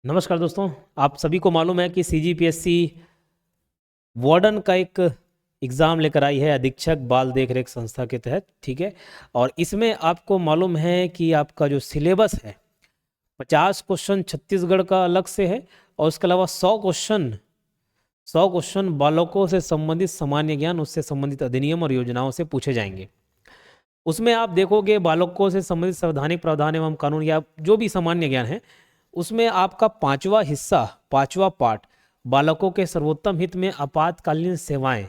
नमस्कार दोस्तों, आप सभी को मालूम है कि सीजीपीएससी वार्डन का एक एग्ज़ाम लेकर आई है अधीक्षक बाल देख रेख संस्था के तहत। ठीक है, और इसमें आपको मालूम है कि आपका जो सिलेबस है 50 क्वेश्चन छत्तीसगढ़ का अलग से है और उसके अलावा 100 क्वेश्चन बालकों से संबंधित सामान्य ज्ञान, उससे संबंधित अधिनियम और योजनाओं से पूछे जाएंगे। उसमें आप देखोगे बालकों से संबंधित संवैधानिक प्रावधान एवं कानून या जो भी सामान्य ज्ञान है, उसमें आपका 5वां हिस्सा, 5वां पार्ट बालकों के सर्वोत्तम हित में आपातकालीन सेवाएं,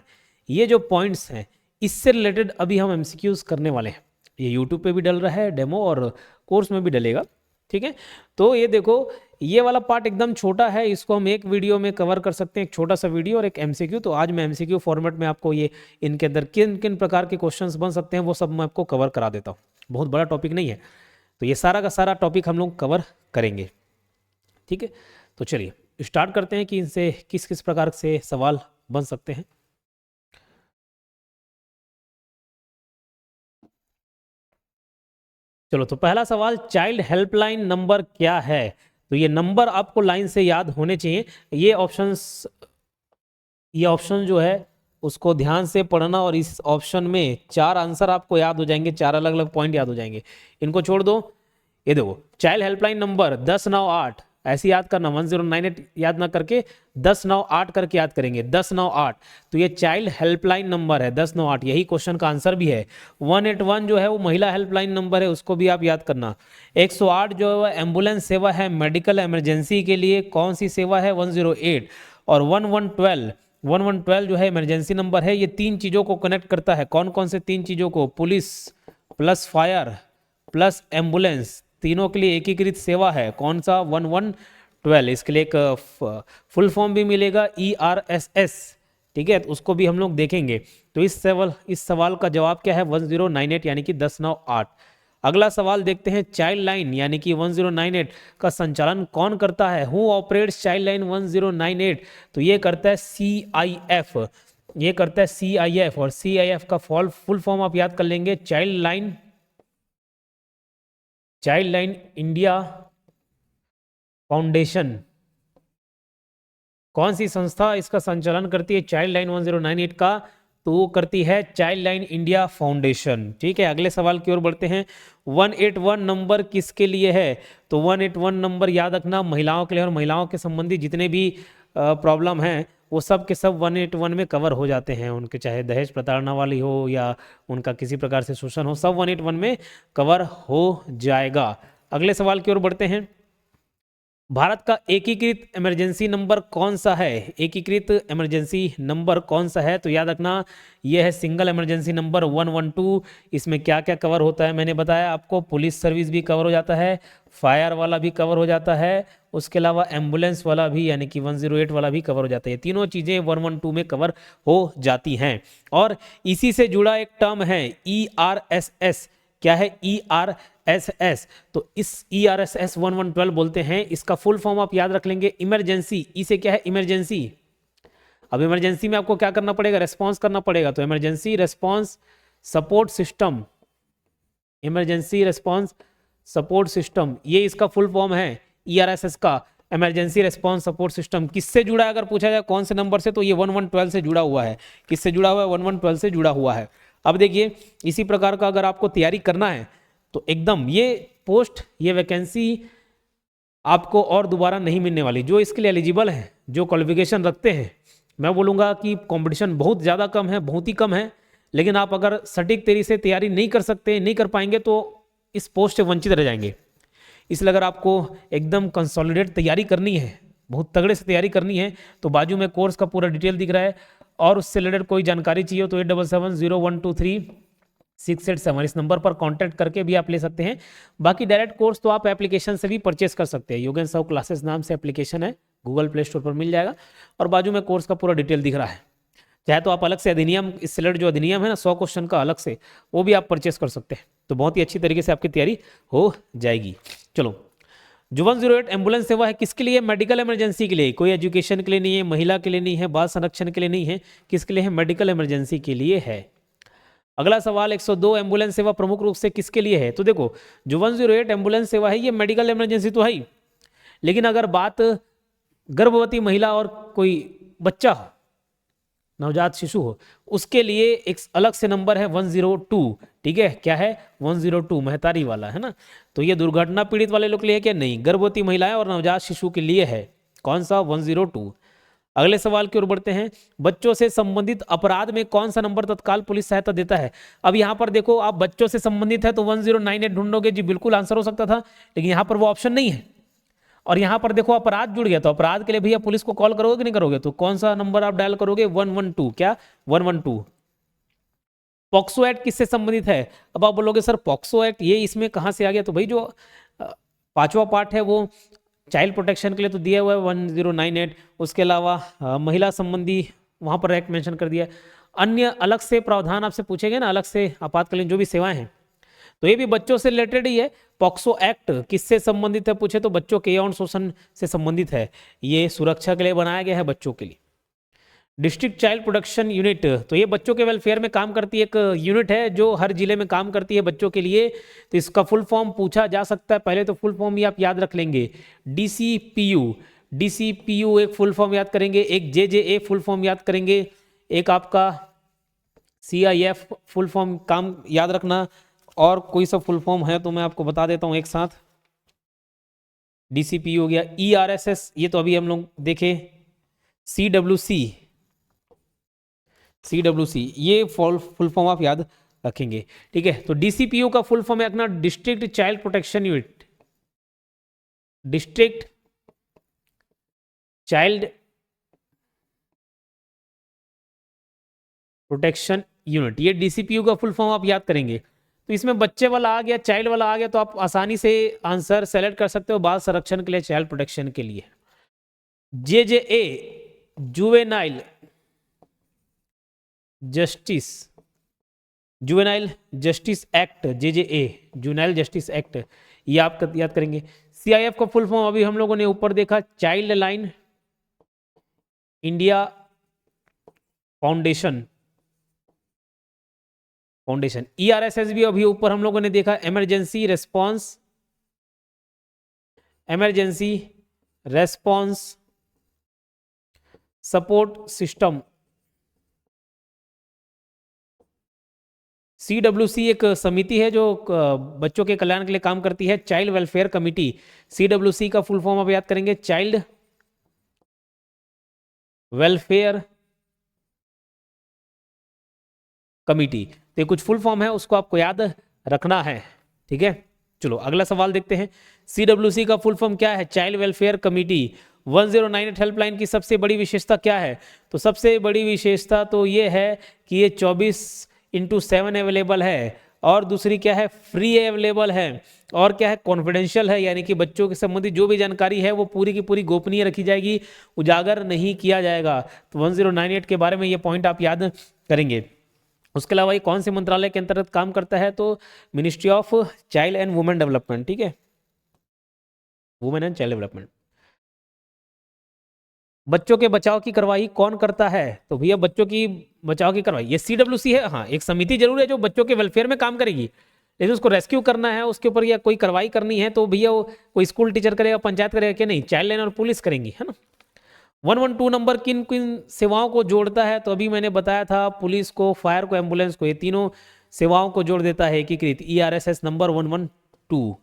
ये जो पॉइंट्स हैं इससे रिलेटेड अभी हम एमसीक्यूज करने वाले हैं। ये यूट्यूब पे भी डल रहा है डेमो और कोर्स में भी डलेगा। ठीक है, तो ये देखो, ये वाला पार्ट एकदम छोटा है, इसको हम एक वीडियो में कवर कर सकते हैं, एक छोटा सा वीडियो और एक एमसीक्यू। तो आज मैं एमसीक्यू फॉर्मेट में आपको ये इनके अंदर किन किन प्रकार के क्वेश्चंस बन सकते हैं वो सब मैं आपको कवर करा देता हूँ। बहुत बड़ा टॉपिक नहीं है, तो ये सारा का सारा टॉपिक हम लोग कवर करेंगे। ठीक है, तो चलिए स्टार्ट करते हैं कि इनसे किस किस प्रकार से सवाल बन सकते हैं। चलो, तो पहला सवाल, चाइल्ड हेल्पलाइन नंबर क्या है? तो ये नंबर आपको लाइन से याद होने चाहिए। ये ऑप्शन जो है उसको ध्यान से पढ़ना और इस ऑप्शन में 4 आंसर आपको याद हो जाएंगे, 4 अलग अलग पॉइंट याद हो जाएंगे। इनको छोड़ दो। ये देखो, चाइल्ड हेल्पलाइन नंबर 1098 ऐसे याद करना, 1098 याद ना करके 1098 करके याद करेंगे, 1098। तो ये चाइल्ड हेल्पलाइन नंबर है 1098, यही क्वेश्चन का आंसर भी है। 181 जो है वो महिला हेल्पलाइन नंबर है, उसको भी आप याद करना। 108 जो है वो एम्बुलेंस सेवा है मेडिकल इमरजेंसी के लिए, कौन सी सेवा है? 108। और 1112 जो है इमरजेंसी नंबर है। ये 3 चीज़ों को कनेक्ट करता है। कौन कौन से 3 चीज़ों को? Police plus fire plus ambulance, तीनों के लिए एकीकृत सेवा है। कौन सा? 1112। इसके लिए एक फुल फॉर्म भी मिलेगा, ERSS। ठीक है, तो उसको भी हम लोग देखेंगे। तो इस सवाल का जवाब क्या है? 1098 यानी कि 1098। अगला सवाल देखते हैं, चाइल्ड लाइन यानी कि 1098 का संचालन कौन करता है? Who operates child line 1098? तो ये करता है CIF, ये करता है CIF। और CIF का फुल फॉर्म आप याद कर लेंगे, चाइल्ड लाइन इंडिया फाउंडेशन। कौन सी संस्था इसका संचालन करती है चाइल्ड लाइन 1098 का? तो वो करती है चाइल्ड लाइन इंडिया फाउंडेशन। ठीक है, अगले सवाल की ओर बढ़ते हैं। 181 नंबर किसके लिए है? तो 181 नंबर याद रखना महिलाओं के लिए, और महिलाओं के संबंधी जितने भी प्रॉब्लम हैं वो सब के सब 181 में कवर हो जाते हैं। उनके चाहे दहेज प्रताड़ना वाली हो या उनका किसी प्रकार से शोषण हो, सब 181 में कवर हो जाएगा। अगले सवाल की ओर बढ़ते हैं। भारत का एकीकृत इमरजेंसी नंबर कौन सा है? एकीकृत इमरजेंसी नंबर कौन सा है? तो याद रखना, यह है सिंगल इमरजेंसी नंबर 112। इसमें क्या क्या कवर होता है मैंने बताया आपको। पुलिस सर्विस भी कवर हो जाता है, फायर वाला भी कवर हो जाता है, उसके अलावा एम्बुलेंस वाला भी यानी कि 108 वाला भी कवर हो जाता है। तीनों चीज़ें 112 में कवर हो जाती हैं। और इसी से जुड़ा एक टर्म है ERSS। क्या है? ERSS। तो इस ERSS 1112 बोलते हैं। इसका फुल फॉर्म आप याद रख लेंगे, इमरजेंसी। इसे क्या है? इमरजेंसी। अब इमरजेंसी में आपको क्या करना पड़ेगा? रेस्पॉन्स करना पड़ेगा। तो emergency response support system, emergency response support system, ये इसका फुल फॉर्म है ERSS का, इमरजेंसी रेस्पॉन्स सपोर्ट सिस्टम। किससे जुड़ा है अगर पूछा जाए कौन से नंबर से? तो ये 1112 से जुड़ा हुआ है। किससे जुड़ा हुआ है? 1112 से जुड़ा हुआ है। अब देखिए, इसी प्रकार का अगर आपको तैयारी करना है तो एकदम ये पोस्ट, ये वैकेंसी आपको और दोबारा नहीं मिलने वाली। जो इसके लिए एलिजिबल है, जो क्वालिफिकेशन रखते हैं, मैं बोलूँगा कि कंपटीशन बहुत ज़्यादा कम है, बहुत ही कम है। लेकिन आप अगर सटीक तरीके से तैयारी नहीं कर सकते, नहीं कर पाएंगे तो इस पोस्ट से वंचित रह जाएंगे। इसलिए अगर आपको एकदम कंसोलिडेट तैयारी करनी है, बहुत तगड़े से तैयारी करनी है, तो बाजू में कोर्स का पूरा डिटेल दिख रहा है। और उससे रिलेटेड कोई जानकारी चाहिए तो 8770123687 इस नंबर पर कांटेक्ट करके भी आप ले सकते हैं। बाकी डायरेक्ट कोर्स तो आप एप्लीकेशन से भी परचेस कर सकते हैं। योगेंद्र साहू क्लासेस नाम से एप्लीकेशन है, गूगल प्ले स्टोर पर मिल जाएगा और बाजू में कोर्स का पूरा डिटेल दिख रहा है। चाहे तो आप अलग से अधिनियम, इससे रिलेटेड जो अधिनियम है ना 100 क्वेश्चन का अलग से, वो भी आप परचेस कर सकते हैं। तो बहुत ही अच्छी तरीके से आपकी तैयारी हो जाएगी। चलो, जो 108 एम्बुलेंस सेवा है किसके लिए? मेडिकल इमरजेंसी के लिए। कोई एजुकेशन के लिए नहीं है, महिला के लिए नहीं है, बाल संरक्षण के लिए नहीं है। किसके लिए है? मेडिकल इमरजेंसी के लिए है। अगला सवाल, 102 एम्बुलेंस सेवा प्रमुख रूप से किसके लिए है? तो देखो, जो 108 एम्बुलेंस सेवा है ये मेडिकल इमरजेंसी तो है ही, लेकिन अगर बात गर्भवती महिला और कोई बच्चा हो, नवजात शिशु हो, उसके लिए एक अलग से नंबर है 102। ठीक है, क्या है 102, महतारी वाला है ना। तो ये दुर्घटना पीड़ित वाले लोग के लिए क्या, नहीं, गर्भवती महिलाएं और नवजात शिशु के लिए है। कौन सा, 102। अगले सवाल की ओर बढ़ते हैं। बच्चों से संबंधित अपराध में कौन सा नंबर तत्काल पुलिस सहायता देता है? अब यहाँ पर देखो, आप बच्चों से संबंधित है तो 1098 ढूंढोगे जी, बिल्कुल आंसर हो सकता था, लेकिन यहाँ पर वो ऑप्शन नहीं है। और यहाँ पर देखो अपराध जुड़ गया, तो अपराध के लिए भैया पुलिस को कॉल करोगे कि नहीं करोगे? तो कौन सा नंबर आप डायल करोगे? 112। क्या 112? पॉक्सो एक्ट किससे संबंधित है? अब आप बोलोगे सर पॉक्सो एक्ट ये इसमें कहाँ से आ गया? तो भाई जो पांचवा पार्ट है वो चाइल्ड प्रोटेक्शन के लिए तो दिया हुआ है 1098। उसके अलावा महिला संबंधी वहाँ पर एक्ट मेंशन कर दिया है। अन्य अलग से प्रावधान आपसे पूछेंगे ना, अलग से आपातकालीन जो भी सेवाएं हैं, तो ये भी बच्चों से रिलेटेड ही है। पॉक्सो एक्ट किससे संबंधित है पूछे तो बच्चों के यौन शोषण से संबंधित है। ये सुरक्षा के लिए बनाया गया है, बच्चों के लिए। डिस्ट्रिक्ट चाइल्ड प्रोटेक्शन यूनिट, तो ये बच्चों के वेलफेयर में काम करती है, एक यूनिट है जो हर जिले में काम करती है बच्चों के लिए। तो इसका फुल फॉर्म पूछा जा सकता है, पहले तो फुल फॉर्म ही आप याद रख लेंगे, डीसीपीयू। डीसीपीयू एक फुल फॉर्म याद करेंगे, एक जेजेए फुल फॉर्म याद करेंगे, एक आपका सीआईएफ फुल फॉर्म काम याद रखना, और कोई सा फुल फॉर्म है तो मैं आपको बता देता हूं एक साथ। डीसीपीयू हो गया, ईआरएसएस ये तो अभी हम लोग देखे, सीडब्ल्यूसी, सीडब्ल्यूसी ये फुल फॉर्म आप याद रखेंगे। ठीक है, तो डीसीपीयू का फुल फॉर्म है अपना district child protection unit, district child protection unit, ये डीसीपीयू का फुल फॉर्म आप याद करेंगे। तो इसमें बच्चे वाला आ गया, चाइल्ड वाला आ गया, तो आप आसानी से आंसर सेलेक्ट कर सकते हो, बाल संरक्षण के लिए, चाइल्ड प्रोटेक्शन के लिए। JJA juvenile justice, juvenile justice act, JJA juvenile justice act, ये आप याद करेंगे। सीआईएफ का फुल फॉर्म अभी हम लोगों ने ऊपर देखा, child line India foundation, foundation. ERSS भी अभी ऊपर हम लोगों ने देखा, emergency response, emergency response support system. CWC एक समिति है जो बच्चों के कल्याण के लिए काम करती है, चाइल्ड वेलफेयर कमिटी। सीडब्ल्यूसी का फुल फॉर्म आप याद करेंगे, चाइल्ड वेलफेयर कमिटी। तो कुछ फुल फॉर्म है, उसको आपको याद रखना है। ठीक है, चलो अगला सवाल देखते हैं। सीडब्ल्यूसी का फुल फॉर्म क्या है? Child welfare committee. 1098 हेल्पलाइन की सबसे बड़ी विशेषता क्या है? तो सबसे बड़ी विशेषता तो ये है कि ये 24/7 अवेलेबल है, और दूसरी क्या है, फ्री अवेलेबल है, और क्या है, कॉन्फिडेंशियल है, यानी कि बच्चों के संबंधित जो भी जानकारी है वो पूरी की पूरी गोपनीय रखी जाएगी, उजागर नहीं किया जाएगा। तो 1098 के बारे में ये पॉइंट आप याद करेंगे। उसके अलावा ये कौन से मंत्रालय के अंतर्गत काम करता है? तो ministry of child and women development. ठीक है, वुमेन एंड चाइल्ड डेवलपमेंट। बच्चों के बचाव की कार्रवाई कौन करता है? तो भैया बच्चों की बचाव की कार्रवाई ये सीडब्ल्यूसी है। हाँ, एक समिति जरूर है जो बच्चों के वेलफेयर में काम करेगी, लेकिन उसको रेस्क्यू करना है, उसके ऊपर या कोई कार्रवाई करनी है तो भैया वो कोई स्कूल टीचर करेगा, पंचायत करेगा क्या? नहीं, चाइल्ड लाइन और पुलिस करेंगी, है ना। 112 नंबर किन किन सेवाओं को जोड़ता है? तो अभी मैंने बताया था, पुलिस को, फायर को, एम्बुलेंस को, ये तीनों सेवाओं को जोड़ देता है एकीकृत। ERSS number 112।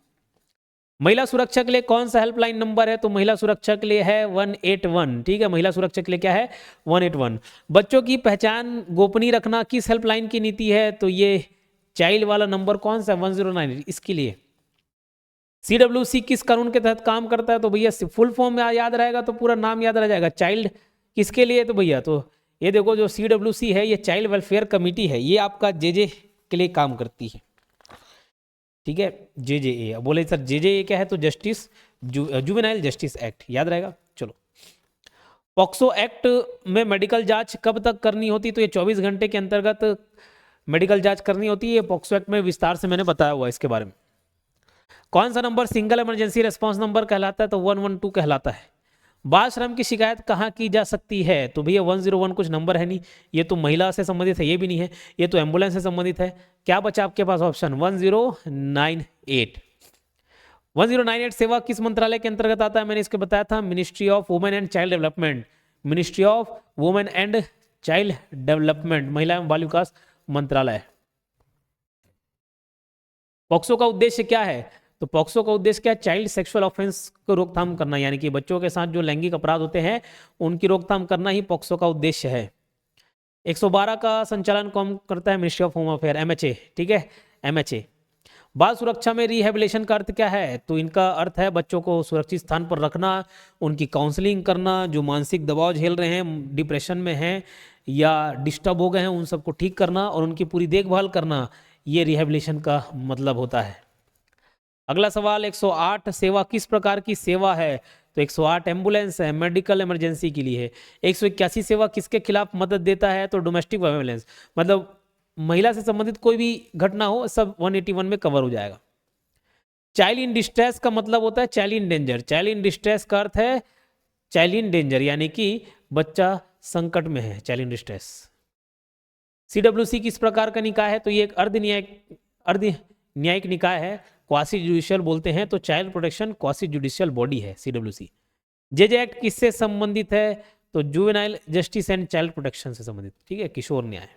महिला सुरक्षा के लिए कौन सा हेल्पलाइन नंबर है? तो महिला सुरक्षा के लिए है 181। ठीक है, महिला सुरक्षा के लिए क्या है? 181। बच्चों की पहचान गोपनीय रखना किस हेल्पलाइन की नीति है? तो ये चाइल्ड वाला नंबर कौन सा? 109 इसके लिए। सीडब्ल्यूसी किस कानून के तहत काम करता है? तो भैया फुल फॉर्म याद रहेगा तो पूरा नाम याद रह जाएगा। चाइल्ड किसके लिए? तो भैया तो ये देखो, जो सीडब्ल्यूसी है ये चाइल्ड वेलफेयर कमिटी है, ये आपका जेजे के लिए काम करती है। ठीक है, जेजेए। अब बोले सर जेजेए क्या है? तो जस्टिस जुवेनाइल जस्टिस एक्ट, याद रहेगा। चलो, पॉक्सो एक्ट में मेडिकल जांच कब तक करनी होती? तो ये 24 घंटे के अंतर्गत मेडिकल जांच करनी होती है। पॉक्सो एक्ट में विस्तार से मैंने बताया हुआ इसके बारे में। कौन सा number single emergency response number कहलाता है? तो 112 कहलाता है। बाल श्रम की शिकायत कहाँ की जा सकती है? तो भैया 101 कुछ नंबर है नहीं, ये तो महिला से संबंधित है, ये भी नहीं है, ये तो एम्बुलेंस से संबंधित है। क्या बचा आपके पास ऑप्शन? 1098। 1098 सेवा किस मंत्रालय के अंतर्गत आता है? मैंने इसके बताया था, ministry of women and child development. Ministry of women and child development, महिला एवं बाल विकास मंत्रालय। पॉक्सो का उद्देश्य क्या है? तो पॉक्सो का उद्देश्य क्या है? चाइल्ड सेक्सुअल ऑफेंस को रोकथाम करना, यानी कि बच्चों के साथ जो लैंगिक अपराध होते हैं उनकी रोकथाम करना ही पॉक्सो का उद्देश्य है। 112 का संचालन कौन करता है? Ministry of home affair, MHA, ठीक है, MHA। बाल सुरक्षा में रिहेबिलिटेशन का अर्थ क्या है? तो इनका अर्थ है बच्चों को सुरक्षित स्थान पर रखना, उनकी काउंसलिंग करना, जो मानसिक दबाव झेल रहे हैं, डिप्रेशन में हैं या डिस्टर्ब हो गए हैं, उन सबको ठीक करना और उनकी पूरी देखभाल करना, ये रिहेबिलिटेशन का मतलब होता है। अगला सवाल, 108 सेवा किस प्रकार की सेवा है? तो 108 एम्बुलेंस है, मेडिकल इमरजेंसी के लिए है। 181 सेवा किसके खिलाफ मदद देता है? तो डोमेस्टिक वायलेंस, मतलब महिला से संबंधित कोई भी घटना हो सब 181 में कवर हो जाएगा। चाइल्ड इन डिस्ट्रेस का मतलब होता है child in danger. Child in distress का अर्थ है चाइल्ड इन डेंजर, यानी कि बच्चा संकट में है, चाइल्ड इन डिस्ट्रेस। CWC किस प्रकार का निकाय है? तो ये एक अर्ध न्यायिक निकाय है, क्वासी जुडिशियल बोलते हैं, तो child protection quasi judicial body है CWC। JJ एक्ट किससे संबंधित है? तो juvenile justice and child protection से संबंधित, ठीक है, किशोर न्याय।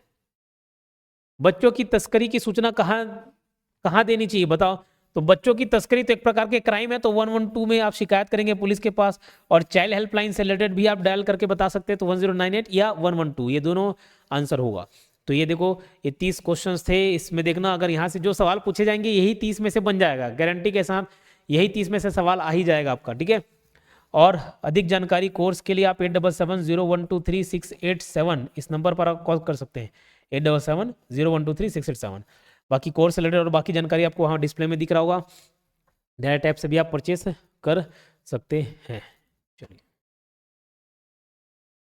बच्चों की तस्करी की सूचना कहाँ देनी चाहिए बताओ? तो बच्चों की तस्करी तो एक प्रकार के क्राइम है, तो 112 में आप शिकायत करेंगे पुलिस के पास, और चाइल्ड हेल्पलाइन से रिलेटेड भी आप डायल करके बता सकते हैं, तो 1098 या 112, ये दोनों आंसर होगा। तो ये देखो, ये 30 क्वेश्चंस थे, इसमें देखना अगर यहाँ से जो सवाल पूछे जाएंगे यही 30 में से बन जाएगा, गारंटी के साथ यही 30 में से सवाल आ ही जाएगा आपका, ठीक है। और अधिक जानकारी कोर्स के लिए आप 8770123687 इस नंबर पर आप कॉल कर सकते हैं, 8770123687। बाकी कोर्स रिलेटेड और बाकी जानकारी आपको वहाँ डिस्प्ले में दिख रहा होगा, डायरेक्ट ऐप से भी आप परचेस कर सकते हैं। चलिए।